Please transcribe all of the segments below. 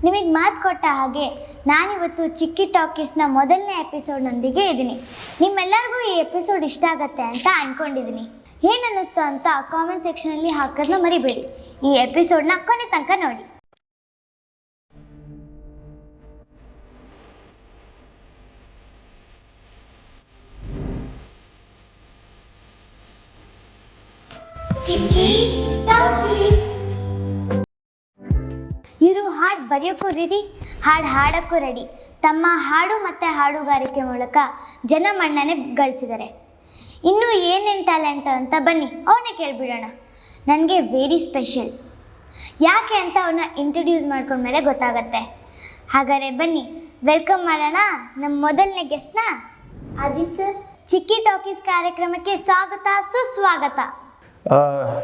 ನಿಮಗೆ ಮಾತು ಕೊಟ್ಟ ಹಾಗೆ ನಾನಿವತ್ತು ಚಿಕ್ಕಿ ಟಾಕೀಸ್ನ ಮೊದಲನೇ ಎಪಿಸೋಡ್ನೊಂದಿಗೆ ಇದ್ದೀನಿ. ನಿಮ್ಮೆಲ್ಲರಿಗೂ ಈ ಎಪಿಸೋಡ್ ಇಷ್ಟ ಆಗತ್ತೆ ಅಂತ ಅಂದ್ಕೊಂಡಿದ್ದೀನಿ. ಏನು ಅನ್ನಿಸ್ತು ಅಂತ ಕಾಮೆಂಟ್ ಸೆಕ್ಷನಲ್ಲಿ ಹಾಕೋದನ್ನ ಮರಿಬೇಡಿ. ಈ ಎಪಿಸೋಡ್ನ ಕೊನೆ ತನಕ ನೋಡಿ. ಇವರು ಹಾಡು ಬರೆಯೋಕ್ಕೂ ರೆಡಿ, ಹಾಡು ಹಾಡೋಕ್ಕೂ ರೆಡಿ. ತಮ್ಮ ಹಾಡು ಮತ್ತು ಹಾಡುಗಾರಿಕೆ ಮೂಲಕ ಜನಮನ್ನಣೆ ಗಳಿಸಿದ್ದಾರೆ. ಇನ್ನೂ ಏನೇನು ಟ್ಯಾಲೆಂಟ್ ಅಂತ ಬನ್ನಿ ಅವನೇ ಕೇಳಿಬಿಡೋಣ. ನನಗೆ ವೆರಿ ಸ್ಪೆಷಲ್. ಯಾಕೆ ಅಂತ ಅವನ್ನ ಇಂಟ್ರೊಡ್ಯೂಸ್ ಮಾಡ್ಕೊಂಡ್ಮೇಲೆ ಗೊತ್ತಾಗತ್ತೆ. ಹಾಗಾದರೆ ಬನ್ನಿ ವೆಲ್ಕಮ್ ಮಾಡೋಣ ನಮ್ಮ ಮೊದಲನೇ ಗೆಸ್ಟ್ನ. ಅಜಿತ್ ಸರ್, ಚಿಕ್ಕಿ ಟಾಕೀಸ್ ಕಾರ್ಯಕ್ರಮಕ್ಕೆ ಸ್ವಾಗತ, ಸುಸ್ವಾಗತ.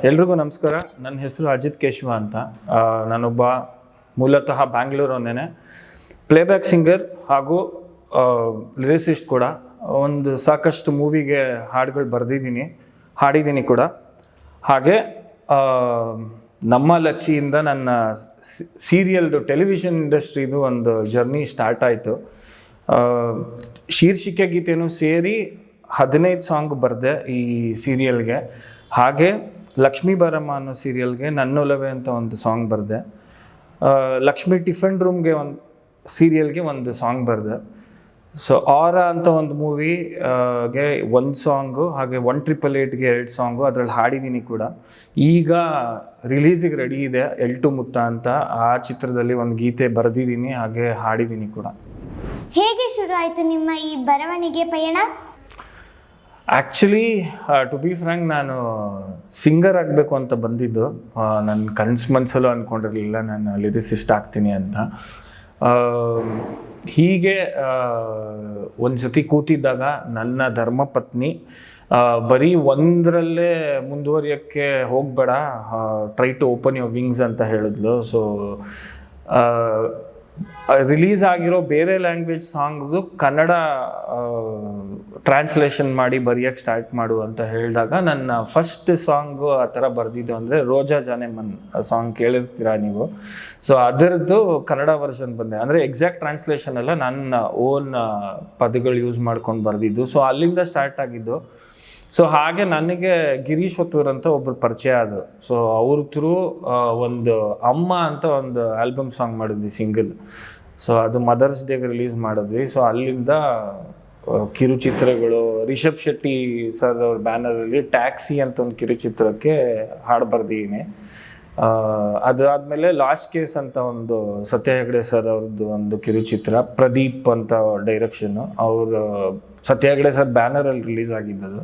ಎಲ್ರಿಗೂ ನಮಸ್ಕಾರ. ನನ್ನ ಹೆಸರು ಅಜಿತ್ ಕೇಶವ ಅಂತ. ನಾನೊಬ್ಬ ಮೂಲತಃ ಬ್ಯಾಂಗ್ಳೂರವನ್ನೇ, ಪ್ಲೇಬ್ಯಾಕ್ ಸಿಂಗರ್ ಹಾಗೂ ಲಿರಿಸಿಸ್ಟ್ ಕೂಡ. ಒಂದು ಸಾಕಷ್ಟು ಮೂವಿಗೆ ಹಾಡುಗಳು ಬರೆದಿದ್ದೀನಿ, ಹಾಡಿದ್ದೀನಿ ಕೂಡ. ಹಾಗೆ ನಮ್ಮ ಲಚ್ಚಿಯಿಂದ ನನ್ನ ಸೀರಿಯಲ್ದು ಟೆಲಿವಿಷನ್ ಇಂಡಸ್ಟ್ರಿದು ಒಂದು ಜರ್ನಿ ಸ್ಟಾರ್ಟ್ ಆಯಿತು. ಶೀರ್ಷಿಕೆ ಗೀತೆನೂ ಸೇರಿ 15 ಸಾಂಗ್ ಬರೆದೆ ಈ ಸೀರಿಯಲ್ಗೆ. ಹಾಗೆ ಲಕ್ಷ್ಮೀ ಬಾರಮ್ಮ ಅನ್ನೋ ಸೀರಿಯಲ್ಗೆ ನನ್ನೊಲವೇ ಅಂತ ಒಂದು ಸಾಂಗ್ ಬರೆದೆ. ಲಕ್ಷ್ಮಿ ಟಿಫನ್ ರೂಮ್ಗೆ ಒಂದು ಸೀರಿಯಲ್ಗೆ ಒಂದು ಸಾಂಗ್ ಬರೆದೆ. ಸೊ ಆರ ಅಂತ ಒಂದು ಮೂವಿಗೆ ಒಂದು ಸಾಂಗು, ಹಾಗೆ 188ಗೆ 2 ಸಾಂಗು ಅದರಲ್ಲಿ ಹಾಡಿದ್ದೀನಿ ಕೂಡ. ಈಗ ರಿಲೀಸಿಗೆ ರೆಡಿ ಇದೆ ಎಲ್ಟು ಮುತ್ತ ಅಂತ. ಆ ಚಿತ್ರದಲ್ಲಿ ಒಂದು ಗೀತೆ ಬರೆದಿದ್ದೀನಿ, ಹಾಗೆ ಹಾಡಿದ್ದೀನಿ ಕೂಡ. ಹೇಗೆ ಶುರು ಆಯಿತು ನಿಮ್ಮ ಈ ಬರವಣಿಗೆ ಪಯಣ? ಆ್ಯಕ್ಚುಲಿ ಟು ಬಿ ಫ್ರ್ಯಾಂಕ್, ನಾನು ಸಿಂಗರ್ ಆಗಬೇಕು ಅಂತ ಬಂದಿದ್ದು. ನನ್ನ ಕನಸು ಮನಸ್ಸಲ್ಲೂ ಅಂದ್ಕೊಂಡಿರಲಿಲ್ಲ ನಾನು ಲಿರಿಸಿಸ್ಟ್ ಆಗ್ತೀನಿ ಅಂತ. ಹೀಗೆ ಒಂದು ಸತಿ ಕೂತಿದ್ದಾಗ ನನ್ನ ಧರ್ಮಪತ್ನಿ ಬರೀ ಒಂದರಲ್ಲೇ ಮುಂದುವರಿಯೋಕ್ಕೆ ಹೋಗಬೇಡ, try to open your wings ಅಂತ ಹೇಳಿದ್ಲು. ಸೊ ರಿಲೀಸ್ ಆಗಿರೋ ಬೇರೆ ಲ್ಯಾಂಗ್ವೇಜ್ ಸಾಂಗ್ದು ಕನ್ನಡ ಟ್ರಾನ್ಸ್ಲೇಷನ್ ಮಾಡಿ ಬರೆಯೋಕ್ಕೆ ಸ್ಟಾರ್ಟ್ ಮಾಡು ಅಂತ ಹೇಳಿದಾಗ ನನ್ನ ಫಸ್ಟ್ ಸಾಂಗು ಆ ಥರ ಬರೆದಿದ್ದು ಅಂದರೆ ರೋಜಾ ಜಾನೆ ಮನ್ ಸಾಂಗ್ ಕೇಳಿರ್ತೀರಾ ನೀವು. ಸೊ ಅದರದ್ದು ಕನ್ನಡ ವರ್ಷನ್ ಬಂದೆ. ಅಂದರೆ ಎಕ್ಸಾಕ್ಟ್ ಟ್ರಾನ್ಸ್ಲೇಷನ್ ಎಲ್ಲ ನನ್ನ ಓನ್ ಪದಗಳು ಯೂಸ್ ಮಾಡ್ಕೊಂಡು ಬರೆದಿದ್ದು. ಸೊ ಅಲ್ಲಿಂದ ಸ್ಟಾರ್ಟ್ ಆಗಿದ್ದು. ಸೊ ಹಾಗೆ ನನಗೆ ಗಿರೀಶ್ ಹೊತ್ತೂರ್ ಅಂತ ಒಬ್ಬರು ಪರಿಚಯ ಆದರು. ಸೊ ಅವ್ರ ಥ್ರೂ ಒಂದು ಅಮ್ಮ ಅಂತ ಒಂದು ಆಲ್ಬಮ್ ಸಾಂಗ್ ಮಾಡಿದ್ವಿ, ಸಿಂಗಲ್. ಸೊ ಅದು ಮದರ್ಸ್ ಡೇಗೆ ರಿಲೀಸ್ ಮಾಡಿದ್ವಿ. ಸೊ ಅಲ್ಲಿಂದ ಕಿರುಚಿತ್ರಗಳು, ರಿಷಬ್ ಶೆಟ್ಟಿ ಸರ್ ಅವ್ರ ಬ್ಯಾನರಲ್ಲಿ ಟ್ಯಾಕ್ಸಿ ಅಂತ ಒಂದು ಕಿರುಚಿತ್ರಕ್ಕೆ ಹಾಡು ಬರೆದಿದ್ದೀನಿ. ಅದಾದಮೇಲೆ ಲಾಸ್ಟ್ ಕೇಸ್ ಅಂತ ಒಂದು ಸತ್ಯ ಹೆಗ್ಡೆ ಸರ್ ಅವ್ರದ್ದು ಒಂದು ಕಿರುಚಿತ್ರ, ಪ್ರದೀಪ್ ಅಂತ ಡೈರೆಕ್ಷನ್ನು, ಅವರು ಸತ್ಯ ಹೆಗ್ಡೆ ಸರ್ ಬ್ಯಾನರಲ್ಲಿ ರಿಲೀಸ್ ಆಗಿದ್ದದು.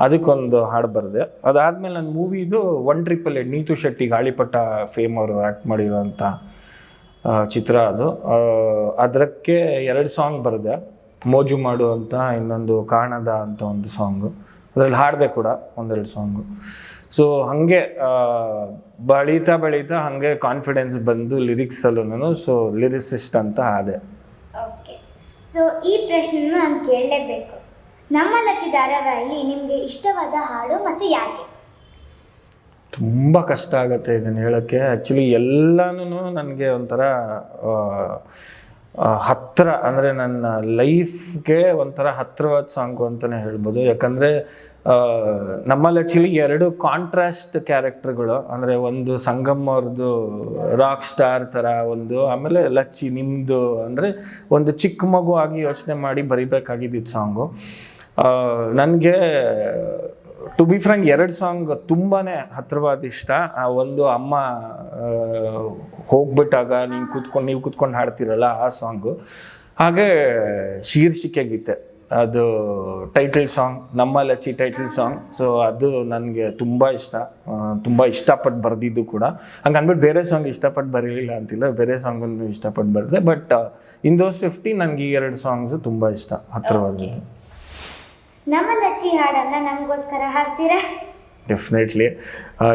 ಅದಕ್ಕೊಂದು ಹಾಡು ಬರೆದೆ. ಅದಾದಮೇಲೆ ನನ್ನ ಮೂವಿದು 188 ನೀತು ಶೆಟ್ಟಿ ಗಾಳಿಪಟ ಫೇಮ್ ಅವರು ಆ್ಯಕ್ಟ್ ಮಾಡಿರೋಂಥ ಚಿತ್ರ ಅದು. ಅದಕ್ಕೆ 2 ಸಾಂಗ್ ಬರೆದೆ. ಮೋಜು ಮಾಡು ಅಂತ, ಇನ್ನೊಂದು ಕಾಣದ ಅಂತ ಒಂದು ಸಾಂಗು. ಅದರಲ್ಲಿ ಹಾಡಿದೆ ಕೂಡ 1-2 ಸಾಂಗು. ಸೊ ಹಾಗೆ ಬೆಳೀತಾ ಹಾಗೆ ಕಾನ್ಫಿಡೆನ್ಸ್ ಬಂದು ಲಿರಿಕ್ಸಲ್ಲೂ ನಾನು ಲಿರಿಸಿಸ್ಟ್ ಅಂತ ಆದೆ. ಓಕೆ, ಸೊ ಈ ಪ್ರಶ್ನೆನ ನಾನು ಕೇಳಲೇಬೇಕು. ನಮ್ಮ ಲಚ್ಚಿ ಧಾರಾವಾಹಿಯಲ್ಲಿ ನಿಮಗೆ ಇಷ್ಟವಾದ ಹಾಡು ಮತ್ತು ಯಾಕೆ? ತುಂಬ ಕಷ್ಟ ಆಗುತ್ತೆ ಇದನ್ನು ಹೇಳೋಕ್ಕೆ. ಆ್ಯಕ್ಚುಲಿ ಎಲ್ಲನೂ ನನಗೆ ಒಂಥರ ಹತ್ತಿರ, ಅಂದರೆ ನನ್ನ ಲೈಫ್ಗೆ ಒಂಥರ ಹತ್ತಿರವಾದ ಸಾಂಗು ಅಂತಲೇ ಹೇಳ್ಬೋದು. ಯಾಕಂದರೆ ನಮ್ಮಲ್ಲಿ ಆ್ಯಕ್ಚುಲಿ 2 ಕಾಂಟ್ರಾಸ್ಟ್ ಕ್ಯಾರೆಕ್ಟರ್ಗಳು, ಅಂದರೆ ಒಂದು ಸಂಗಮ್ ಅವ್ರದ್ದು ರಾಕ್ ಸ್ಟಾರ್ ಥರ ಒಂದು, ಆಮೇಲೆ ಲಚ್ಚಿ ನಿಮ್ಮದು ಅಂದರೆ ಒಂದು ಚಿಕ್ಕ ಮಗು ಆಗಿ ಯೋಚನೆ ಮಾಡಿ ಬರಿಬೇಕಾಗಿದ್ದಿದ್ದು ಸಾಂಗು. ನನಗೆ ಟು ಬಿ ಫ್ರ್ಯಾಂಕ್ 2 ಸಾಂಗ್ ತುಂಬಾ ಹತ್ತಿರವಾದ ಇಷ್ಟ. ಒಂದು ಅಮ್ಮ ಹೋಗ್ಬಿಟ್ಟಾಗ ನೀವು ಕೂತ್ಕೊಂಡು ಹಾಡ್ತಿರಲ್ಲ ಆ ಸಾಂಗು. ಹಾಗೆ ಶೀರ್ಷಿಕೆ ಗೀತೆ, ಅದು ಟೈಟಲ್ ಸಾಂಗ್, ನಮ್ಮ ಲಚ್ಚಿ ಟೈಟಲ್ ಸಾಂಗ್. ಸೊ ಅದು ನನಗೆ ತುಂಬ ಇಷ್ಟಪಟ್ಟು ಬರೆದಿದ್ದು ಕೂಡ. ಹಂಗೆ ಅಂದ್ಬಿಟ್ಟು ಬೇರೆ ಸಾಂಗ್ ಇಷ್ಟಪಟ್ಟು ಬರೀಲಿಲ್ಲ ಅಂತಿಲ್ಲ, ಬೇರೆ ಸಾಂಗನ್ನು ಇಷ್ಟಪಟ್ಟು ಬರೆದೆ. ಬಟ್ ಇನ್ ದೋಸ್ 50 ನನಗೆ ಈ 2 ಸಾಂಗ್ಸು ತುಂಬ ಇಷ್ಟ, ಹತ್ತಿರವಾದ. ನಮ್ಮ ಲಚ್ಚಿ ಹಾಡನ್ನು ನಮಗೋಸ್ಕರ ಹಾಡ್ತೀರಾ? ಡೆಫಿನೆಟ್ಲಿ.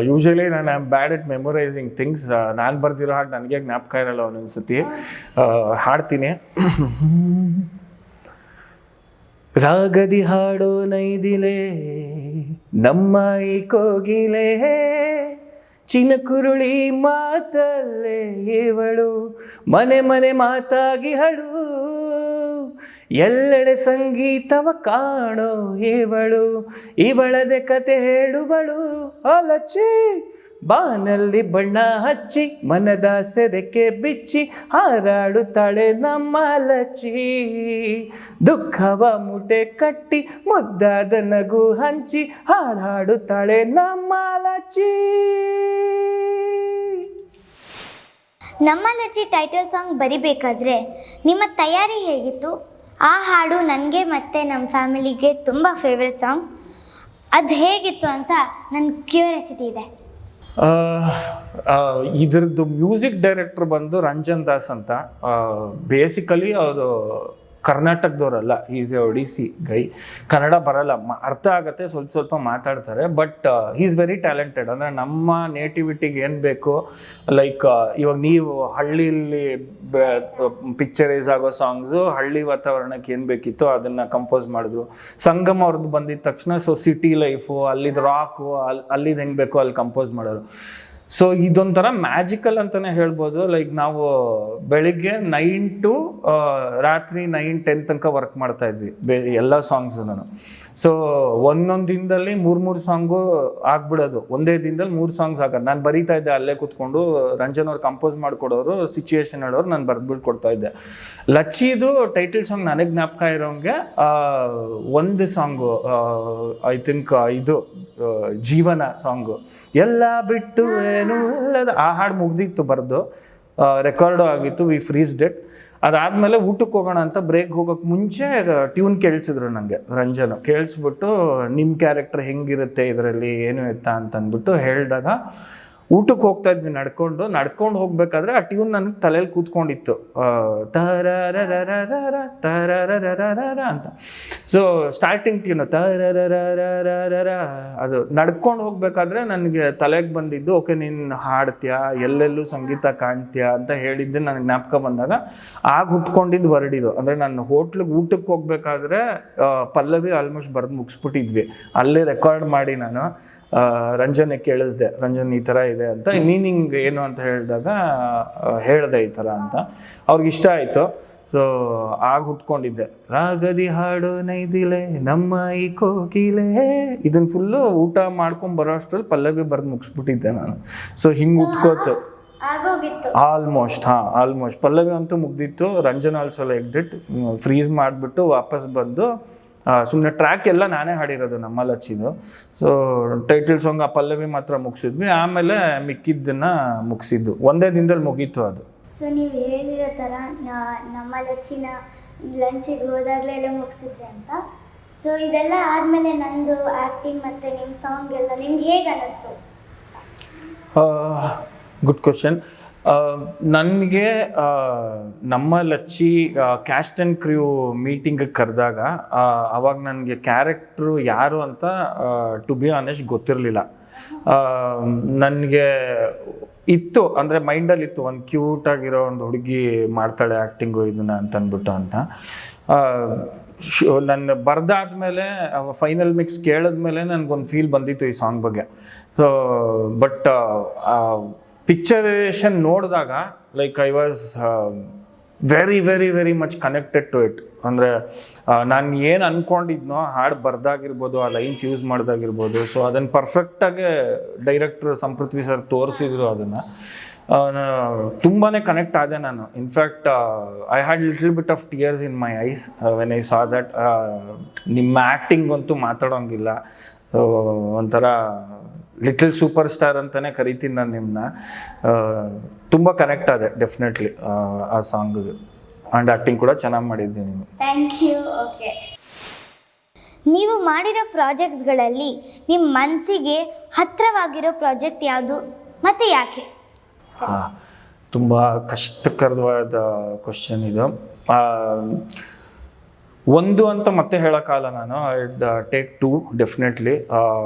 ಯೂಶಲಿ ನಾನು I am bad at memorising things. ನಾನು ಬರ್ದಿರೋ ಹಾಡು ನನಗೆ ಜ್ಞಾಪಕ ಇರಲ್ಲ ಒಂದೊಂದು ಸತಿ. ಹಾಡ್ತೀನಿ. ರಾಗದಿ ಹಾಡೋ ನೈದಿಲೆ ನಮ್ಮ ಈ ಕೋಗಿಲೆ, ಚಿನಕುರುಳಿ ಮಾತಲ್ಲೇ ಇವಳು ಮನೆ ಮನೆ ಮಾತಾಗಿ ಹಳು ಎಲ್ಲೆಡೆ ಸಂಗೀತವ ಕಾಣೋ ಇವಳದೆ ಕತೆ ಹೇಳುವಳು ಅಲಚಿ ಬಾನಲ್ಲಿ ಬಣ್ಣ ಹಚ್ಚಿ ಮನದ ಸೆರಕೆ ಬಿಚ್ಚಿ ಹಾರಾಡುತ್ತಾಳೆ ನಮ್ಮ ಲಚ್ಚಿ ದುಃಖವ ಮುಟೆ ಕಟ್ಟಿ ಮುದ್ದಾದ ನಗು ಹಂಚಿ ಹಾಡಾಡುತ್ತಾಳೆ ನಮ್ಮ ಲಚ್ಚಿ. ನಮ್ಮ ಲಚ್ಚಿ ಟೈಟಲ್ ಸಾಂಗ್ ಬರಿಬೇಕಾದ್ರೆ ನಿಮ್ಮ ತಯಾರಿ ಹೇಗಿತ್ತು? ಆ ಹಾಡು ನನಗೆ ಮತ್ತು ನಮ್ಮ ಫ್ಯಾಮಿಲಿಗೆ ತುಂಬ ಫೇವ್ರೆಟ್ ಸಾಂಗ್. ಅದು ಹೇಗಿತ್ತು ಅಂತ ನನ್ನ ಕ್ಯೂರಿಯಾಸಿಟಿ ಇದೆ. ಇದ್ರದ್ದು ಮ್ಯೂಸಿಕ್ ಡೈರೆಕ್ಟರ್ ಬಂದು ರಂಜನ್ ದಾಸ್ ಅಂತ. ಬೇಸಿಕಲಿ ಅವರು ಕರ್ನಾಟಕದವರಲ್ಲ, ಈಸ್ ಎ ಒಡಿಸಿ ಗೈ. ಕನ್ನಡ ಬರಲ್ಲ, ಅರ್ಥ ಆಗುತ್ತೆ, ಸ್ವಲ್ಪ ಮಾತಾಡ್ತಾರೆ, ಬಟ್ ಈಸ್ ವೆರಿ ಟ್ಯಾಲೆಂಟೆಡ್. ಅಂದರೆ ನಮ್ಮ ನೇಟಿವಿಟಿಗೆ ಏನು ಬೇಕು, ಲೈಕ್ ಇವಾಗ ನೀವು ಹಳ್ಳಿಯಲ್ಲಿ ಪಿಕ್ಚರೈಸ್ ಆಗೋ ಸಾಂಗ್ಸು ಹಳ್ಳಿ ವಾತಾವರಣಕ್ಕೆ ಏನು ಬೇಕಿತ್ತು ಅದನ್ನು ಕಂಪೋಸ್ ಮಾಡಿದ್ರು. ಸಂಗಮ್ ಅವ್ರದ್ದು ಬಂದಿದ್ದ ತಕ್ಷಣ ಸಿಟಿ ಲೈಫು, ಅಲ್ಲಿದ್ದು ರಾಕು, ಅಲ್ಲಿದ್ದು ಹೆಂಗೆ ಬೇಕೋ ಅಲ್ಲಿ ಕಂಪೋಸ್ ಮಾಡೋರು. ಸೊ ಇದೊಂಥರ ಮ್ಯಾಜಿಕಲ್ ಅಂತಲೇ ಹೇಳ್ಬೋದು. ಲೈಕ್ ನಾವು ಬೆಳಿಗ್ಗೆ 9 to ರಾತ್ರಿ 9-10 ತನಕ ವರ್ಕ್ ಮಾಡ್ತಾ ಇದ್ವಿ ಎಲ್ಲ ಸಾಂಗ್ಸು. ಸೊ ಒಂದೊಂದು ದಿನದಲ್ಲಿ 3 ಸಾಂಗು ಆಗ್ಬಿಡೋದು, ಒಂದೇ ದಿನದಲ್ಲಿ 3 ಸಾಂಗ್ಸ್ ಆಗೋದು. ನಾನು ಬರೀತಾ ಇದ್ದೆ ಅಲ್ಲೇ ಕೂತ್ಕೊಂಡು, ರಂಜನ್ ಅವ್ರು ಕಂಪೋಸ್ ಮಾಡಿಕೊಡೋರು, ಸಿಚುವೇಶನ್ ಹೇಳೋರು, ನಾನು ಬರೆದ್ಬಿಟ್ಟು ಕೊಡ್ತಾ ಇದ್ದೆ. ಲಚ್ಚಿದು ಟೈಟಲ್ ಸಾಂಗ್ ನನಗೆ ಜ್ಞಾಪಕ ಇರೋಂಗೆ ಒಂದು ಸಾಂಗು ಐ ಥಿಂಕ್ ಇದು ಜೀವನ ಸಾಂಗು, ಎಲ್ಲ ಬಿಟ್ಟು ಏನು ಇಲ್ಲದ, ಆ ಹಾಡು ಮುಗ್ದಿತ್ತು, ಬರೆದು ರೆಕಾರ್ಡು ಆಗಿತ್ತು, ವಿ ಫ್ರೀಸ್ಡ್ ಇಟ್. ಅದಾದಮೇಲೆ ಊಟಕ್ಕೆ ಹೋಗೋಣ ಅಂತ ಬ್ರೇಕ್ ಹೋಗೋಕ್ಕೆ ಮುಂಚೆ ಟ್ಯೂನ್ ಕೇಳಿಸಿದ್ರು ನನಗೆ ರಂಜನ್. ಕೇಳಿಸ್ಬಿಟ್ಟು ನಿಮ್ಮ ಕ್ಯಾರೆಕ್ಟರ್ ಹೆಂಗಿರುತ್ತೆ ಇದರಲ್ಲಿ ಏನು ಎತ್ತಾ ಅಂತ ಅಂದ್ಬಿಟ್ಟು ಹೇಳಿದಾಗ ಊಟಕ್ಕೆ ಹೋಗ್ತಾ ಇದ್ವಿ ನಡ್ಕೊಂಡು ಹೋಗ್ಬೇಕಾದ್ರೆ ಆ ಟ್ಯೂನ್ ನನಗೆ ತಲೆಯಲ್ಲಿ ಕೂತ್ಕೊಂಡಿತ್ತು, ತರರರರರ ತರರರರರ ಅಂತ. ಸೊ ಸ್ಟಾರ್ಟಿಂಗ್ ಟ್ಯೂನು ತರರರರರ, ಅದು ನಡ್ಕೊಂಡು ಹೋಗ್ಬೇಕಾದ್ರೆ ನನಗೆ ತಲೆಗೆ ಬಂದಿದ್ದು, ಓಕೆ ನೀನು ಹಾಡ್ತೀಯಾ, ಎಲ್ಲೆಲ್ಲೂ ಸಂಗೀತ ಕಾಣ್ತೀಯಾ ಅಂತ ಹೇಳಿದ್ದು ನನಗೆ ಜ್ಞಾಪಕ ಬಂದಾಗ ಆಗ ಹುಟ್ಕೊಂಡಿದ್ದು ಹೊರಡಿದ್ದು. ಅಂದರೆ ನಾನು ಹೋಟ್ಲಿಗೆ ಊಟಕ್ಕೆ ಹೋಗ್ಬೇಕಾದ್ರೆ ಪಲ್ಲವಿ ಆಲ್ಮೋಸ್ಟ್ ಬರೆದು ಮುಗಿಸ್ಬಿಟ್ಟಿದ್ವಿ, ಅಲ್ಲೇ ರೆಕಾರ್ಡ್ ಮಾಡಿ ನಾನು ರಂಜನ್ಗೆ ಕೇಳಿಸ್ದೆ, ರಂಜನ್ ಈ ಥರ ಇದೆ ಅಂತ, ಮೀನಿಂಗ್ ಏನು ಅಂತ ಹೇಳಿದಾಗ ಹೇಳಿದೆ ಈ ಥರ ಅಂತ. ಅವ್ರಿಗೆ ಇಷ್ಟ ಆಯಿತು. ಸೊ ಆಗ ಹುಟ್ಕೊಂಡಿದ್ದೆ, ರಾಗದಿ ಹಾಡು ನೈದಿಲೆ ನಮ್ಮ ಈ ಕೋಕಿಲೆ, ಇದನ್ನು ಫುಲ್ಲು ಊಟ ಮಾಡ್ಕೊಂಡು ಬರೋ ಅಷ್ಟರಲ್ಲಿ ಪಲ್ಲವಿ ಬರೆದು ಮುಗಿಸ್ಬಿಟ್ಟಿದ್ದೆ ನಾನು. ಸೊ ಹಿಂಗೆ ಉಟ್ಕೋತು ಆಲ್ಮೋಸ್ಟ್. ಆಲ್ಮೋಸ್ಟ್ ಪಲ್ಲವಿ ಅಂತೂ ಮುಗ್ದಿತ್ತು. Ranjan also like it. Freeze ಮಾಡಿಬಿಟ್ಟು ವಾಪಸ್ ಬಂದು ಸುಮ್ಮನೆ ಟ್ರ್ಯಾಕ್ ಎಲ್ಲ ನಾನೇ ಹಾಡಿರೋದು ನಮ್ಮ ಲಚ್ಚಿದು. ಸೊ ಟೈಟಲ್ ಸಾಂಗ್ ಆ ಪಲ್ಲವಿ ಮಾತ್ರ ಮುಗಿಸಿದ್ವಿ, ಆಮೇಲೆ ಮಿಕ್ಕಿದ್ದನ್ನ ಮುಗಿಸಿದ್ದು ಒಂದೇ ದಿನದಲ್ಲಿ ಮುಗೀತು ಅದು. ಸೊ ನೀವು ಹೇಳಿರೋ ಥರ ನಮ್ಮ ಲಚ್ಚಿನ ಲಂಚಿಗೆ ಹೋದಾಗಲೇ ಎಲ್ಲ ಮುಗಿಸಿದ್ರಿ ಅಂತ. ಸೊ ಇದೆಲ್ಲ ಆದಮೇಲೆ ನಂದು ಆ್ಯಕ್ಟಿಂಗ್ ಮತ್ತು ನಿಮ್ಮ ಸಾಂಗ್ ಎಲ್ಲ ನಿಮ್ಗೆ ಹೇಗೆ ಅನ್ನಿಸ್ತು? Good question. ನನಗೆ ನಮ್ಮ ಲಚ್ಚಿ ಕ್ಯಾಸ್ಟ್ ಆ್ಯಂಡ್ ಕ್ರ್ಯೂ ಮೀಟಿಂಗಿಗೆ ಕರೆದಾಗ ಅವಾಗ ನನಗೆ ಕ್ಯಾರೆಕ್ಟ್ರು ಯಾರು ಅಂತ ಟು ಬಿ ಆನೆಸ್ಟ್ ಗೊತ್ತಿರಲಿಲ್ಲ. ನನಗೆ ಇತ್ತು, ಅಂದರೆ ಮೈಂಡಲ್ಲಿ ಇತ್ತು, ಒಂದು ಕ್ಯೂಟಾಗಿರೋ ಒಂದು ಹುಡುಗಿ ಮಾಡ್ತಾಳೆ ಆ್ಯಕ್ಟಿಂಗು ಇದನ್ನ ಅಂತ ಅಂದ್ಬಿಟ್ಟು ಅಂತ. ನನ್ನ ಬರೆದಾದ್ಮೇಲೆ ಫೈನಲ್ ಮಿಕ್ಸ್ ಕೇಳಿದ್ಮೇಲೆ ನನಗೊಂದು ಫೀಲ್ ಬಂದಿತ್ತು ಈ ಸಾಂಗ್ ಬಗ್ಗೆ. ಸೊ ಬಟ್ ಪಿಕ್ಚರೇಷನ್ ನೋಡಿದಾಗ like I was very very very much connected to it. ಅಂದರೆ ನಾನು ಏನು ಅಂದ್ಕೊಂಡಿದ್ನೋ ಹಾಡು ಬರ್ದಾಗಿರ್ಬೋದು, ಆ ಲೈನ್ಸ್ ಯೂಸ್ ಮಾಡ್ದಾಗಿರ್ಬೋದು, ಸೊ ಅದನ್ನು ಪರ್ಫೆಕ್ಟಾಗಿ ಡೈರೆಕ್ಟ್ರು ಸಂಪೃಥ್ವಿ ಸರ್ ತೋರಿಸಿದ್ರು. ಅದನ್ನು ತುಂಬಾ ಕನೆಕ್ಟ್ ಆದೆ ನಾನು. In fact I had little bit of tears in my ice when I saw that. ನಿಮ್ಮ ಆ್ಯಕ್ಟಿಂಗ್ ಅಂತೂ ಮಾತಾಡೋಂಗಿಲ್ಲ, ಸೊ ಒಂಥರ ಲಿಟಲ್ ಸೂಪರ್ ಸ್ಟಾರ್ ಅಂತಲೇ ಕರಿತೀನಿ ನಾನು ನಿಮ್ಮನ್ನ. ತುಂಬ ಕನೆಕ್ಟ್ ಆದೆ ಡೆಫಿನೆಟ್ಲಿ ಆ ಸಾಂಗಿಗೆ. ಆ್ಯಂಡ್ ಆ್ಯಕ್ಟಿಂಗ್ ಕೂಡ ಚೆನ್ನಾಗಿ ಮಾಡಿದ್ದೀನಿ ನೀವು. Thank you. ಓಕೆ, ನೀವು ಮಾಡಿರೋ ಪ್ರಾಜೆಕ್ಟ್ಸ್ಗಳಲ್ಲಿ ನಿಮ್ಮ ಮನಸ್ಸಿಗೆ ಹತ್ತಿರವಾಗಿರೋ ಪ್ರಾಜೆಕ್ಟ್ ಯಾವುದು ಮತ್ತು ಯಾಕೆ? ತುಂಬ ಕಷ್ಟಕರವಾದ ಕ್ವಶನ್ ಇದು. ಒಂದು ಅಂತ ಮತ್ತೆ ಹೇಳೋಕ್ಕಾಗಲ್ಲ ನಾನು. ಐಡ್ ಟೇಕ್ 2 ಡೆಫಿನೆಟ್ಲಿ.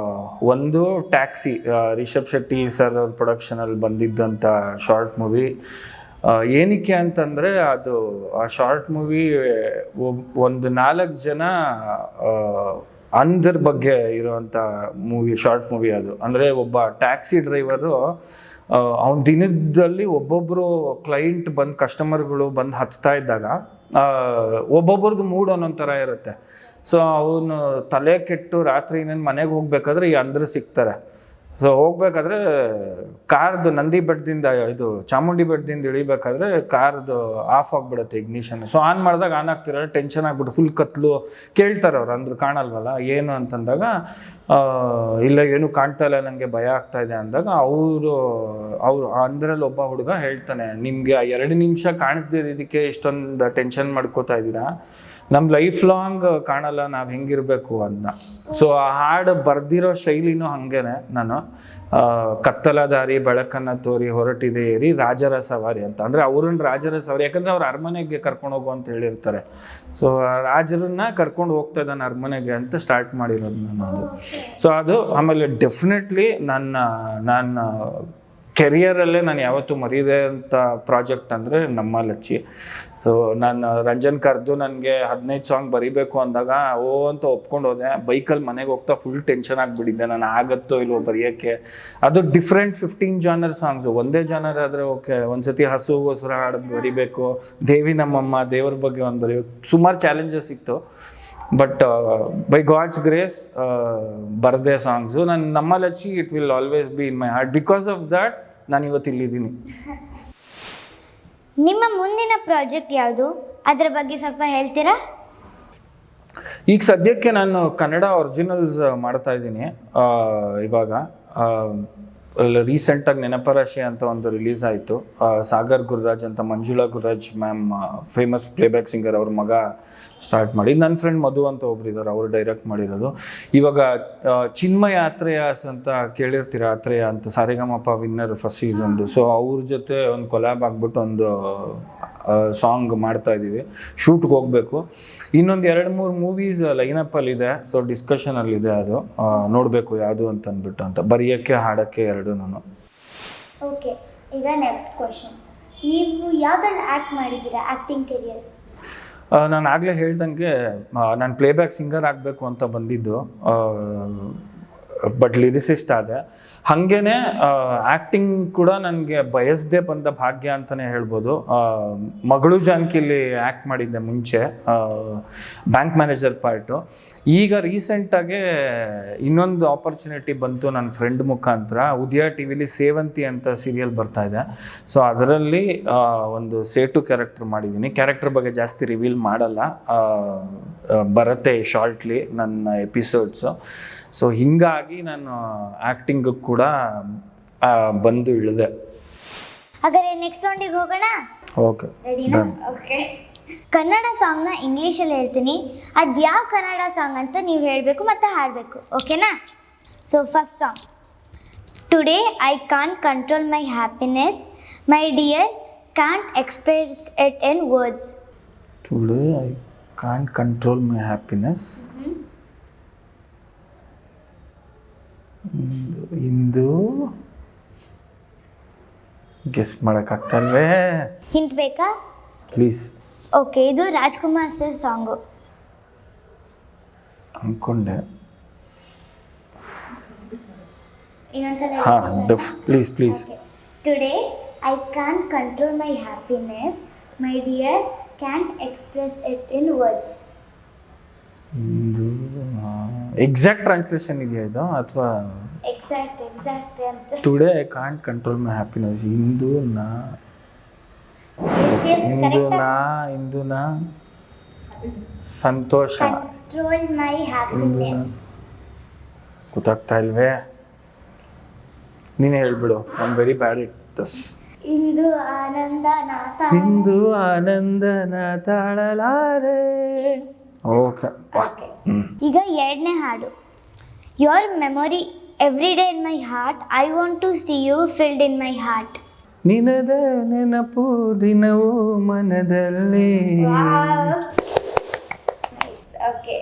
ಒಂದು ಟ್ಯಾಕ್ಸಿ, ರಿಷಬ್ ಶೆಟ್ಟಿ ಸರ್ ಅವ್ರ ಪ್ರೊಡಕ್ಷನಲ್ಲಿ ಬಂದಿದ್ದಂಥ ಶಾರ್ಟ್ ಮೂವಿ. ಏನಕ್ಕೆ ಅಂತಂದರೆ ಅದು ಆ ಶಾರ್ಟ್ ಮೂವಿ ಒಂದು 4 ಜನ ಅಂಧರ ಬಗ್ಗೆ ಇರುವಂಥ ಶಾರ್ಟ್ ಮೂವಿ ಅದು. ಅಂದರೆ ಒಬ್ಬ ಟ್ಯಾಕ್ಸಿ ಡ್ರೈವರು ಅವನ ದಿನದಲ್ಲಿ ಒಬ್ಬೊಬ್ಬರು ಕ್ಲೈಂಟ್ ಬಂದು ಕಸ್ಟಮರ್ಗಳು ಬಂದು ಹತ್ತಾ ಇದ್ದಾಗ ಒಬ್ಬೊಬ್ರದ್ದು ಮೂಡ್ ಒಂದೊಂದು ಥರ ಇರುತ್ತೆ. ಸೊ ಅವನು ತಲೆ ಕೆಟ್ಟು ರಾತ್ರಿ ಇನ್ನೇನು ಮನೆಗೆ ಹೋಗ್ಬೇಕಾದ್ರೆ ಈ ಅಂಧರು ಸಿಗ್ತಾರೆ. ಸೊ ಹೋಗ್ಬೇಕಾದ್ರೆ ಕಾರ್ದು ನಂದಿ ಬೆಟ್ಟದಿಂದ ಇದು ಚಾಮುಂಡಿ ಬೆಟ್ಟದಿಂದ ಇಳಿಬೇಕಾದ್ರೆ ಕಾರ್ದು ಆಫ್ ಆಗಿಬಿಡುತ್ತೆ ಇಗ್ನಿಷನ್. ಸೊ ಆನ್ ಮಾಡಿದಾಗ ಆನ್ ಆಗ್ತಿರಲ್ಲ, ಟೆನ್ಷನ್ ಆಗ್ಬಿಟ್ಟು ಫುಲ್ ಕತ್ಲು. ಕೇಳ್ತಾರೆ ಅವ್ರು, ಅಂದ್ರು ಕಾಣಲ್ವಲ್ಲ ಏನು ಅಂತಂದಾಗ ಇಲ್ಲ ಏನು ಕಾಣ್ತಾ ಇಲ್ಲ ನನಗೆ ಭಯ ಆಗ್ತಾ ಇದೆ ಅಂದಾಗ ಅವರು ಅಂದ್ರಲ್ಲಿ ಒಬ್ಬ ಹುಡುಗ ಹೇಳ್ತಾನೆ, ನಿಮಗೆ 2 ನಿಮಿಷ ಕಾಣಿಸ್ದೇ ಇದಕ್ಕೆ ಇಷ್ಟೊಂದು ಟೆನ್ಷನ್ ಮಾಡ್ಕೋತಾ ಇದ್ದೀರಾ, ನಮ್ಮ ಲೈಫ್ ಲಾಂಗ್ ಕಾಣಲ್ಲ ನಾವು ಹೆಂಗಿರಬೇಕು ಅಂತ. ಸೊ ಆ ಹಾಡು ಬರ್ದಿರೋ ಶೈಲಿನೂ ಹಾಗೇನೆ. ನಾನು ಕತ್ತಲ ದಾರಿ ಬೆಳಕನ್ನು ತೋರಿ ಹೊರಟಿದೆ ಏರಿ ರಾಜರ ಸವಾರಿ ಅಂತ. ಅಂದರೆ ಅವ್ರನ್ನ ರಾಜರ ಸವಾರಿ, ಯಾಕಂದರೆ ಅವ್ರು ಅರಮನೆಗೆ ಕರ್ಕೊಂಡು ಹೋಗು ಅಂತ ಹೇಳಿರ್ತಾರೆ. ಸೊ ರಾಜರನ್ನ ಕರ್ಕೊಂಡು ಹೋಗ್ತಾ ಇದ್ದಾನೆ ಅರಮನೆಗೆ ಅಂತ ಸ್ಟಾರ್ಟ್ ಮಾಡಿರೋದು ನಾನು ಅದು. ಸೊ ಅದು ಆಮೇಲೆ ಡೆಫಿನೆಟ್ಲಿ ನನ್ನ ಕೆರಿಯರಲ್ಲೇ ನಾನು ಯಾವತ್ತೂ ಮರೀದೆ ಅಂತ ಪ್ರಾಜೆಕ್ಟ್ ಅಂದರೆ ನಮ್ಮ ಲಚ್ಚಿ. ಸೊ ನಾನು ರಂಜನ್ ಕರೆದು ನನಗೆ 15 ಸಾಂಗ್ ಬರೀಬೇಕು ಅಂದಾಗ ಅಂತ ಒಪ್ಕೊಂಡು ಹೋದೆ. ಬೈಕಲ್ಲಿ ಮನೆಗೆ ಹೋಗ್ತಾ ಫುಲ್ ಟೆನ್ಷನ್ ಆಗಿಬಿಟ್ಟಿದ್ದೆ, ನಾನು ಆಗುತ್ತೋ ಇಲ್ವೋ ಬರೆಯೋಕ್ಕೆ. ಅದು ಡಿಫ್ರೆಂಟ್ 15 ಜಾನರ್ ಸಾಂಗ್ಸು. ಒಂದೇ ಜಾನರ್ ಆದರೆ ಓಕೆ, ಒಂದ್ಸತಿ ಹಸುಗೋಸ್ಕರ ಹಾಡು ಬರಿಬೇಕು, ದೇವಿ ನಮ್ಮಮ್ಮ ದೇವ್ರ ಬಗ್ಗೆ ಒಂದು ಬರೀಬೇಕು, ಸುಮಾರು ಚಾಲೆಂಜಸ್ ಇತ್ತು. ಬಟ್ ಬೈ ಗಾಡ್ಸ್ ಗ್ರೇಸ್ ಬರದೆ ಸಾಂಗ್ಸು ನಮ್ಮ Lachchi it will always B in my heart. Because of that ನಾನು ಇವತ್ತು ಇಲ್ಲಿದ್ದೀನಿ. ನಿಮ್ಮ ಮುಂದಿನ ಪ್ರಾಜೆಕ್ಟ್ ಯಾವುದು, ಅದರ ಬಗ್ಗೆ ಸ್ವಲ್ಪ ಹೇಳ್ತೀರಾ? ಈಗ ಸದ್ಯಕ್ಕೆ ನಾನು ಕನ್ನಡ ಒರಿಜಿನಲ್ಸ್ ಮಾಡ್ತಾ ಇದ್ದೀನಿ. ಇವಾಗ ರೀಸೆಂಟಾಗಿ ನೆನಪರಾಶಿ ಅಂತ ಒಂದು ರಿಲೀಸ್ ಆಯಿತು. ಸಾಗರ್ ಗುರುರಾಜ್ ಅಂತ, Manjula Gururaj ma'am, famous playback singer, ಅವ್ರ ಮಗ ಸ್ಟಾರ್ಟ್ ಮಾಡಿ. ನನ್ನ ಫ್ರೆಂಡ್ ಮಧು ಅಂತ ಒಬ್ರು ಇದ್ದಾರೆ, ಅವರು ಡೈರೆಕ್ಟ್ ಮಾಡಿರೋದು. ಇವಾಗ ಚಿನ್ಮಯ ಆತ್ರೇಯಾಸ್ ಅಂತ ಕೇಳಿರ್ತೀರ, ಆತ್ರೇಯ ಅಂತ ಸಾರೆಗಮಪ ವಿನ್ನರ್ ಫಸ್ಟ್ ಸೀಸನ್ದು. ಸೊ ಅವ್ರ ಜೊತೆ ಒಂದು ಕೊಲ್ಯಾಬ್ ಆಗ್ಬಿಟ್ಟು ಒಂದು ಸಾಂಗ್ ಮಾಡ್ತಾ ಇದ್ದೀವಿ. ಶೂಟ್ಗೆ ಹೋಗಬೇಕು. ಇನ್ನೊಂದು 2-3 ಮೂವೀಸ್ ಲೈನಪ್ಪಲ್ಲಿದೆ. ಸೊ ಡಿಸ್ಕಷನಲ್ಲಿದೆ, ಅದು ನೋಡಬೇಕು ಯಾವುದು ಅಂತ ಅಂದ್ಬಿಟ್ಟು ಅಂತ. ಬರೆಯೋಕ್ಕೆ ಹಾಡೋಕ್ಕೆ ಎರಡೂ ನಾನು. ಓಕೆ, ಈಗ ನೆಕ್ಸ್ಟ್ ಕ್ವಶನ್, ನೀವು ಯಾವುದ್ರಲ್ಲಿ ಆ್ಯಕ್ಟ್ ಮಾಡಿದ್ದೀರಾ ಆ್ಯಕ್ಟಿಂಗ್ ಕೆರಿಯರ್? ನಾನು ಆಗಲೇ ಹೇಳ್ದಂಗೆ ನಾನು ಪ್ಲೇಬ್ಯಾಕ್ ಸಿಂಗರ್ ಆಗಬೇಕು ಅಂತ ಬಂದಿದ್ದು, ಬಟ್ ಲಿರಿಸಿಸ್ಟ್ ಆದೆ. ಹಾಗೇನೆ ಆ್ಯಕ್ಟಿಂಗ್ ಕೂಡ ನನಗೆ ಬಯಸದೆ ಬಂದ ಭಾಗ್ಯ ಅಂತಲೇ ಹೇಳ್ಬೋದು. ಮಗಳು ಜಾನಕಿಲಿ ಆ್ಯಕ್ಟ್ ಮಾಡಿದ್ದೆ ಮುಂಚೆ, ಬ್ಯಾಂಕ್ ಮ್ಯಾನೇಜರ್ ಪಾರ್ಟು. ಈಗ ರೀಸೆಂಟಾಗೆ ಇನ್ನೊಂದು ಆಪರ್ಚುನಿಟಿ ಬಂತು ನನ್ನ ಫ್ರೆಂಡ್ ಮುಖಾಂತರ. ಉದಯ ಟಿ ವಿಲಿ ಸೇವಂತಿ ಅಂತ ಸೀರಿಯಲ್ ಬರ್ತಾಯಿದೆ. ಸೊ ಅದರಲ್ಲಿ ಒಂದು ಸೇಟು ಕ್ಯಾರೆಕ್ಟರ್ ಮಾಡಿದ್ದೀನಿ. ಕ್ಯಾರೆಕ್ಟರ್ ಬಗ್ಗೆ ಜಾಸ್ತಿ ರಿವೀಲ್ ಮಾಡಲ್ಲ, ಬರುತ್ತೆ ಶಾರ್ಟ್ಲಿ ನನ್ನ ಎಪಿಸೋಡ್ಸು. ಸೊ ಹೀಗಾಗಿ ನಾನು ಆ್ಯಕ್ಟಿಂಗ್ ಕೂಡ ಬಂದು ಇಳಿದೆ. ಹಾಗಾದ್ರೆ ನೆಕ್ಸ್ಟ್ ರೌಂಡಿಗೆ ಹೋಗೋಣ. ಓಕೆ, ರೆಡಿನಾ? ಓಕೆ. ಕನ್ನಡ ಸಾಂಗ್ನ ಇಂಗ್ಲೀಷಲ್ಲಿ ಹೇಳ್ತೀನಿ, ಅದು ಯಾವ ಕನ್ನಡ ಸಾಂಗ್ ಅಂತ ನೀವು ಹೇಳಬೇಕು ಮತ್ತು ಹಾಡಬೇಕು, ಓಕೆನಾ? So first song, today I can't control my happiness, my dear can't express it in words. Today I can't control my happiness, ಇಂದು ಗೆಸ್ ಮಾಡೋಕ್ಕಾಗ್ತಲ್ವೇ? ಹಿಂಟ್ ಬೇಕಾ? ಪ್ಲೀಸ್. ಓಕೆ, ಇದು ರಾಜ್ಕುಮಾರ್ ಸರ್ ಸಾಂಗು. ಅಂದ್ಕೊಂಡೆ. ಇನ್ನೊಂದ್ಸಲ ಹಾಂ, please. Today I can't control my happiness, my dear can't express it in words. ಇಂದು exact translation ಇದೆಯಾ ಇದು ಅಥವಾ? ಎಕ್ಸಾಕ್ಟ್ ಅಂತ. Today I can't control my happiness, ಇಂದು ನಾ ಸಂತೋಷ, ಕಂಟ್ರೋಲ್ ಮೈ ಹ್ಯಾಪಿನೆಸ್. ಗೊತ್ತಾಗ್ತಾ ಇಲ್ವೇ? ನೀನೇ ಹೇಳ್ಬಿಡು, I am very bad it this. ಇಂದು ಆನಂದನ ತಾಳಲಾರೆ. ಓಕೆ. ಈಗ ಎರಡನೇ ಹಾಡು, your memory every day in my heart, I want to see you filled in my heart. ನಿನದ ನೆನಪು ದಿನವೂ ಮನದಲ್ಲಿ. ಓಕೆ.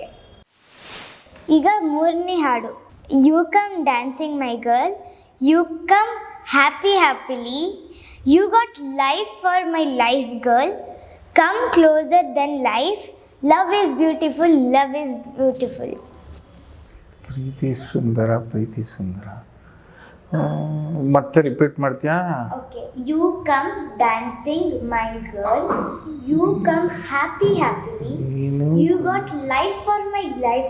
ಈಗ ಮೂರನೇ ಹಾಡು, you come dancing my girl, you come happily, you got life for my life girl, come closer then life, love is beautiful, love is beautiful. ಪ್ರೀತಿ ಸುಂದರ ಮತ್ತೆ repeat ಮಾಡ್ತೀಯಾ? Okay. You come dancing my girl, you come happily, you got life for my life.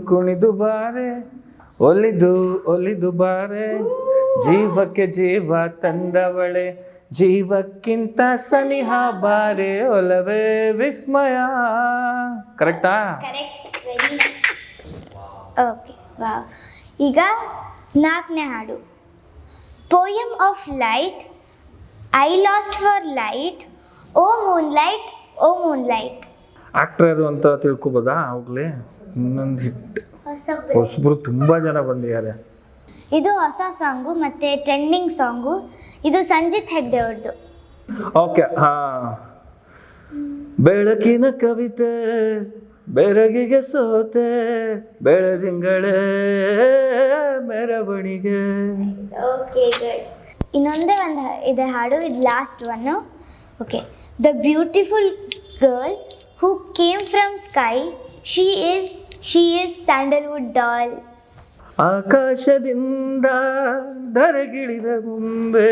ಕುಣಿದು ಬಾರೆ, ಒಲಿದು ಬಾರೆ, ಜೀವಕ್ಕೆ ಜೀವ ತಂದವಳೆ, ಜೀವಕ್ಕಿಂತ ಸನಿಹ ಬಾರೆ, ಒಲವೇ ವಿಸ್ಮಯ. ಕರೆಕ್ಟಾ? Correct, very nice. Okay, wow. ಈಗ 4ನೇ ಹಾಡು. Poem of light, I lost for light, O moonlight. Actor ಅಂತ ತಿಳ್ಕೊಬೋದಾ? ಹೋಗ್ಲಿ, ಇನ್ನೊಂದು ಹಿಟ್. ಹೊಸಬ್ರು ತುಂಬ ಜನ ಬಂದಿದ್ದಾರೆ. ಇದು ಹೊಸ ಸಾಂಗು ಮತ್ತು ಟ್ರೆಂಡಿಂಗ್ ಸಾಂಗು. ಇದು ಸಂಜಿತ್ ಹೆಗ್ಡೆ ಅವ್ರದ್ದು. ಓಕೆ, ಬೆಳಕಿನ ಕವಿತೆ, ಬೆರಗಿಗೆ ಸೋತೆ, ಬೆಳದಿಂಗಳೇ ಮೆರವಣಿಗೆ. Okay, good. ಇನ್ನೊಂದೇ ಒಂದು ಇದೆ ಹಾಡು, ಇದು last one. Okay. The beautiful girl who came from sky, she is Sandalwood doll. ಆಕಾಶದಿಂದ ಧರೆಗಿಳಿದ ಗೊಂಬೆ,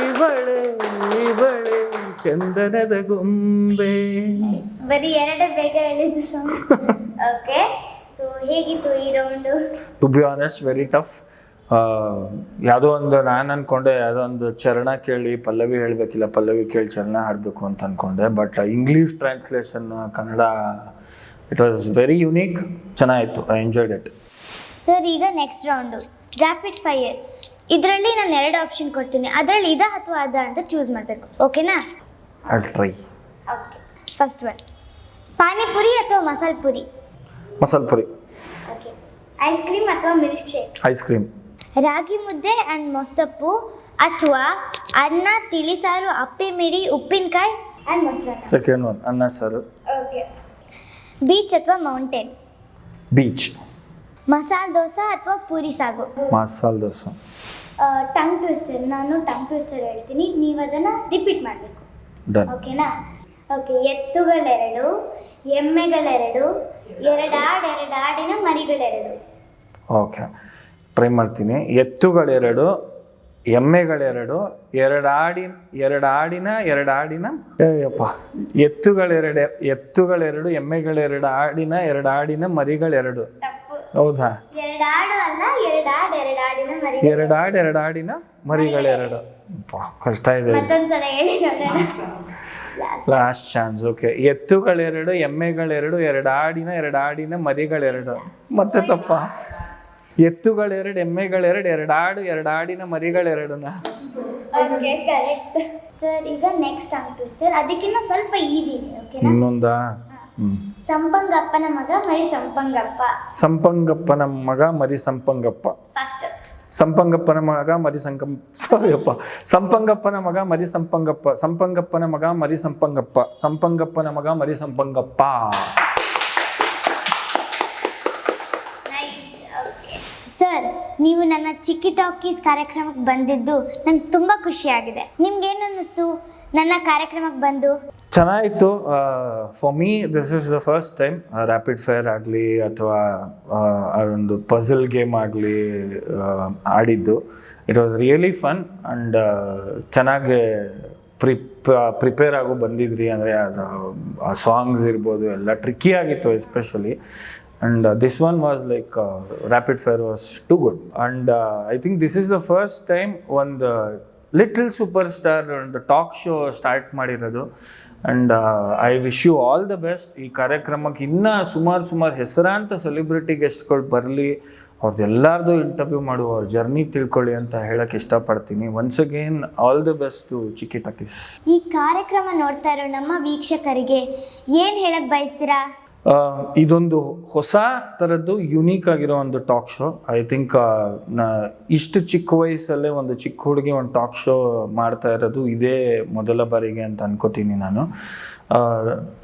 ಇವಳೆ ಚಂದನದ ಗೊಂಬೆ. ಬರೀ 2 ಬೇಗ ಹೇಳಿದ್ದು ಸಾಂಗ್. ಓಕೆ, ಸೊ ಹೇಗಿತ್ತು ಈ round? To be honest very tough. ಯಾವುದೋ ಒಂದು ನಾನು ಅಂದ್ಕೊಂಡೆ, ಯಾವುದೋ ಒಂದು ಚರಣ ಕೇಳಿ ಪಲ್ಲವಿ ಹೇಳಬೇಕಿಲ್ಲ, ಪಲ್ಲವಿ ಕೇಳಿ ಚರಣ ಹಾಡಬೇಕು ಅಂತ ಅಂದ್ಕೊಂಡೆ. But English translation Kannada, it was very unique. ಚೆನ್ನಾಗಿತ್ತು, ಐ ಎಂಜಾಯ್ಡ್ ಇಟ್. ಸರ್, ಈಗ ನೆಕ್ಸ್ಟ್ ರೌಂಡು ರ್ಯಾಪಿಡ್ ಫೈರ್. ಇದರಲ್ಲಿ ನಾನು 2 ಆಪ್ಷನ್ ಕೊಡ್ತೀನಿ, ಅದರಲ್ಲಿ ಇದ ಅಥವಾ ಅದ ಅಂತ ಚೂಸ್ ಮಾಡಬೇಕು. ಓಕೆನಾ? I'll try. Okay. First one, panipuri ಅಥವಾ masala puri? Masala puri. Okay. Ice cream ಅಥವಾ milk shake? Ice cream. Ragi mudde and ಮೊಸಪ್ಪು ಅಥವಾ ಅನ್ನ, ತಿಳಿಸಾರು, ಅಪ್ಪಿ ಮಿಡಿ, ಉಪ್ಪಿನಕಾಯಿ ಆ್ಯಂಡ್ ಮೊಸರನ್ನ? ಸೆಕೆಂಡ್ ಒನ್, ಅನ್ನ ಸಾರು. ಓಕೆ. ಬೀಚ್ ಅಥವಾ ಮೌಂಟೇನ್? ಬೀಚ್. ಮಸಾಲೆ ದೋಸೆ ಅಥವಾ ಪೂರಿ ಸಾಗು? ಮಸಾಲೆ ದೋಸೆ. Tongue twister. ನಾನು ಟಂಗ್ ಟ್ವಿಸ್ಟರ್ ಹೇಳ್ತೀನಿ, ನೀವು ಅದನ್ನು ರಿಪೀಟ್ ಮಾಡಬೇಕು. ಡನ್. ಓಕೆನಾ? ಓಕೆ. ಎತ್ತುಗಳೆರಡು, ಎಮ್ಮೆಗಳೆರಡು, ಎರಡಾಡಿನ ಮರಿಗಳೆರಡು. ಓಕೆ, ಟ್ರೈ ಮಾಡ್ತೀನಿ. ಎತ್ತುಗಳೆರಡು, ಎಮ್ಮೆಗಳೆರಡು, ಎರಡಾಡಿನ ಅಯ್ಯಪ್ಪ. ಎತ್ತುಗಳೆರಡು, ಎಮ್ಮೆಗಳೆರಡು, ಎರಡಾಡಿನ ಮರಿಗಳೆರಡು. ತಪ್ಪು. ಹೌದಾ? ಎರಡಾಡು ಅಲ್ಲ, ಎರಡಾಡಿನ ಮರಿ. ಎರಡಾಡಿನ ಮರಿಗಳೆರಡು. ಕಷ್ಟ ಇದೆ. ಮತ್ತೊಂದ್ಸಲ ಹೇಳಿ ನೋಡೋಣ. Last chance. ಓಕೆ. ಎತ್ತುಗಳೆರಡು, ಎಮ್ಮೆಗಳೆರಡು, ಎರಡಾಡಿನ ಮರಿಗಳೆರಡು. ಮತ್ತೆ ತಪ್ಪ. ಎತ್ತುಗಳೆರಡು, ಎಮ್ಮೆಗಳೆರಡು, ಎರಡಾಡಿನ ಮರಿಗಳೆರಡುನ. Okay correct sir. ಈಗ ನೆಕ್ಸ್ಟ್ ಟಂಗ್ ಟ್ವಿಸ್ಟರ್, ಅದಕ್ಕಿಂತ ಸ್ವಲ್ಪ ಈಸಿ ಇದೆ. ಓಕೆನಾ? ಇನ್ನೊಂದಾ? ಸಂಪಂಗಪ್ಪನ ಮಗ ಮರಿ ಸಂಪಂಗಪ್ಪ. ಸಂಪಂಗಪ್ಪನ ಮಗ ಮರಿ ಸಂಪಂಗಪ್ಪ. ಫಸ್ಟ್ ಸಂಪಂಗಪ್ಪನ ಮಗ ಮರಿ ಸಾರಿಯಪ್ಪ. ಸಂಪಂಗಪ್ಪನ ಮಗ ಮರಿ ಸಂಪಂಗಪ್ಪ. ಸಂಪಂಗಪ್ಪನ ಮಗ ಮರಿ ಸಂಪಂಗಪ್ಪ. ಸಂಪಂಗಪ್ಪನ ಮಗ ಮರಿ ಸಂಪಂಗಪ್ಪ. ಸರ್, ನೀವು ನನ್ನ ಚಿಕ್ಕಿ ಟಾಕೀಸ್ ಕಾರ್ಯಕ್ರಮಕ್ಕೆ ಬಂದಿದ್ದು ನಂಗೆ ತುಂಬ ಖುಷಿಯಾಗಿದೆ. ನಿಮ್ಗೇನು ಅನ್ನಿಸ್ತು ನನ್ನ ಕಾರ್ಯಕ್ರಮಕ್ಕೆ ಬಂದು? ಚೆನ್ನಾಗಿತ್ತು. For me this is the first time rapid fire ಆಗಲಿ ಅಥವಾ ಒಂದು ಪಝಲ್ ಗೇಮ್ ಆಗಲಿ ಆಡಿದ್ದು. It was really fun and ಚೆನ್ನಾಗಿ ಪ್ರಿಪೇರ್ ಆಗೋ ಬಂದಿದ್ರಿ. ಅಂದರೆ ಆ ಸಾಂಗ್ಸ್ ಇರ್ಬೋದು ಎಲ್ಲ ಟ್ರಿಕ್ಕಿ ಆಗಿತ್ತು especially. And this one was like rapid fire was too good. And I think this is the first time ಒಂದು ಲಿಟಲ್ ಸೂಪರ್ ಸ್ಟಾರ್ ಒಂದು ಟಾಕ್ ಶೋ ಸ್ಟಾರ್ಟ್ ಮಾಡಿರೋದು. And I wish you all the best. ಈ ಕಾರ್ಯಕ್ರಮಕ್ಕೆ ಇನ್ನೂ ಸುಮಾರು ಹೆಸರಾಂತ celebrity ಗೆಸ್ಟ್ಗಳು ಬರಲಿ, ಅವ್ರದ್ದೆಲ್ಲಾರ್ದು interview ಮಾಡುವ ಅವ್ರ ಜರ್ನಿ ತಿಳ್ಕೊಳ್ಳಿ ಅಂತ ಹೇಳಕ್ಕೆ ಇಷ್ಟಪಡ್ತೀನಿ. Once again all the best to Chikki Talkies. ಈ ಕಾರ್ಯಕ್ರಮ ನೋಡ್ತಾ ಇರೋ ನಮ್ಮ ವೀಕ್ಷಕರಿಗೆ ಏನು ಹೇಳಕ್ಕೆ ಬಯಸ್ತೀರಾ? ಇದೊಂದು ಹೊಸ ಥರದ್ದು ಯುನೀಕ್ ಆಗಿರೋ ಒಂದು ಟಾಕ್ ಶೋ. ಐ ಥಿಂಕ್ ಇಷ್ಟು ಚಿಕ್ಕ ವಯಸ್ಸಲ್ಲೇ ಒಂದು ಚಿಕ್ಕ ಹುಡುಗಿ ಒಂದು ಟಾಕ್ ಶೋ ಮಾಡ್ತಾ ಇರೋದು ಇದೇ ಮೊದಲ ಬಾರಿಗೆ ಅಂತ ಅನ್ಕೋತೀನಿ ನಾನು.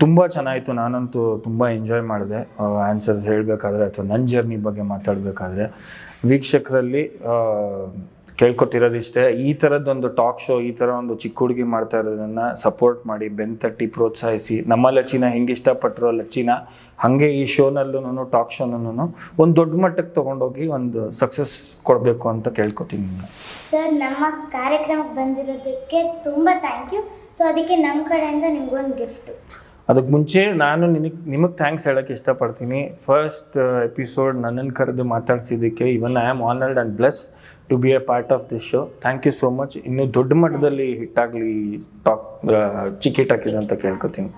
ತುಂಬ ಚೆನ್ನಾಯಿತು. ನಾನಂತೂ ತುಂಬ ಎಂಜಾಯ್ ಮಾಡಿದೆ ಆನ್ಸರ್ಸ್ ಹೇಳಬೇಕಾದ್ರೆ ಅಥವಾ ನನ್ನ ಜರ್ನಿ ಬಗ್ಗೆ ಮಾತಾಡಬೇಕಾದ್ರೆ. ವೀಕ್ಷಕರಲ್ಲಿ ಕೇಳ್ಕೊತಿರೋದಿಷ್ಟೇ, ಈ ಥರದ್ದೊಂದು ಟಾಕ್ ಶೋ, ಈ ಥರ ಒಂದು ಚಿಕ್ಕ ಹುಡುಗಿ ಮಾಡ್ತಾ ಇರೋದನ್ನು ಸಪೋರ್ಟ್ ಮಾಡಿ, ಬೆನ್ತಟ್ಟಿ ಪ್ರೋತ್ಸಾಹಿಸಿ. ನಮ್ಮ ಲಚ್ಚಿನ ಹೆಂಗೆ ಇಷ್ಟಪಟ್ಟರೋ ಲಚ್ಚಿನ ಹಾಗೆ ಈ ಶೋನಲ್ಲೂ ಟಾಕ್ ಶೋನೂ ಒಂದು ದೊಡ್ಡ ಮಟ್ಟಕ್ಕೆ ತೊಗೊಂಡೋಗಿ ಒಂದು ಸಕ್ಸಸ್ ಕೊಡಬೇಕು ಅಂತ ಕೇಳ್ಕೊತೀನಿ ನಿಮ್ಮನ್ನ. ಸರ್, ನಮ್ಮ ಕಾರ್ಯಕ್ರಮಕ್ಕೆ ಬಂದಿರೋದಕ್ಕೆ ತುಂಬ ಥ್ಯಾಂಕ್ ಯು. ಸೊ ಅದಕ್ಕೆ ನಮ್ಮ ಕಡೆಯಿಂದ ನಿಮ್ಗೊಂದು ಗಿಫ್ಟು. ಅದಕ್ಕೆ ಮುಂಚೆ ನಾನು ನಿಮಗೆ ಥ್ಯಾಂಕ್ಸ್ ಹೇಳೋಕ್ಕೆ ಇಷ್ಟಪಡ್ತೀನಿ. ಫಸ್ಟ್ ಎಪಿಸೋಡ್ ನನ್ನನ್ನು ಕರೆದು ಮಾತಾಡ್ಸಿದ್ದಕ್ಕೆ even I am honoured and bless to be a part of this show. Thank you so much. ಇನ್ನೂ ದೊಡ್ಡ ಮಟ್ಟದಲ್ಲಿ ಹಿಟ್ಟಾಗಲಿ ಚಿಕ್ಕಿ ಟಾಕೀಸ್ ಅಂತ ಕೇಳ್ಕೊತೀನಿ.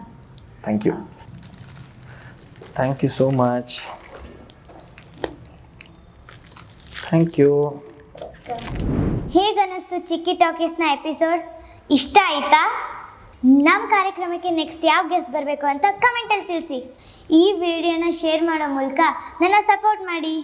Thank you. Thank you so much. Thank you. ಹೇಗನ್ನಿಸ್ತು ಚಿಕ್ಕಿ ಟಾಕೀಸ್ನ ಎಪಿಸೋಡ್? ಇಷ್ಟ ಆಯಿತಾ? ನಮ್ಮ ಕಾರ್ಯಕ್ರಮಕ್ಕೆ ನೆಕ್ಸ್ಟ್ ಯಾವ ಗೆಸ್ಟ್ ಬರಬೇಕು ಅಂತ ಕಮೆಂಟಲ್ಲಿ ತಿಳಿಸಿ. ಈ ವಿಡಿಯೋನ ಶೇರ್ ಮಾಡೋ ಮೂಲಕ ನನ್ನ ಸಪೋರ್ಟ್ ಮಾಡಿ.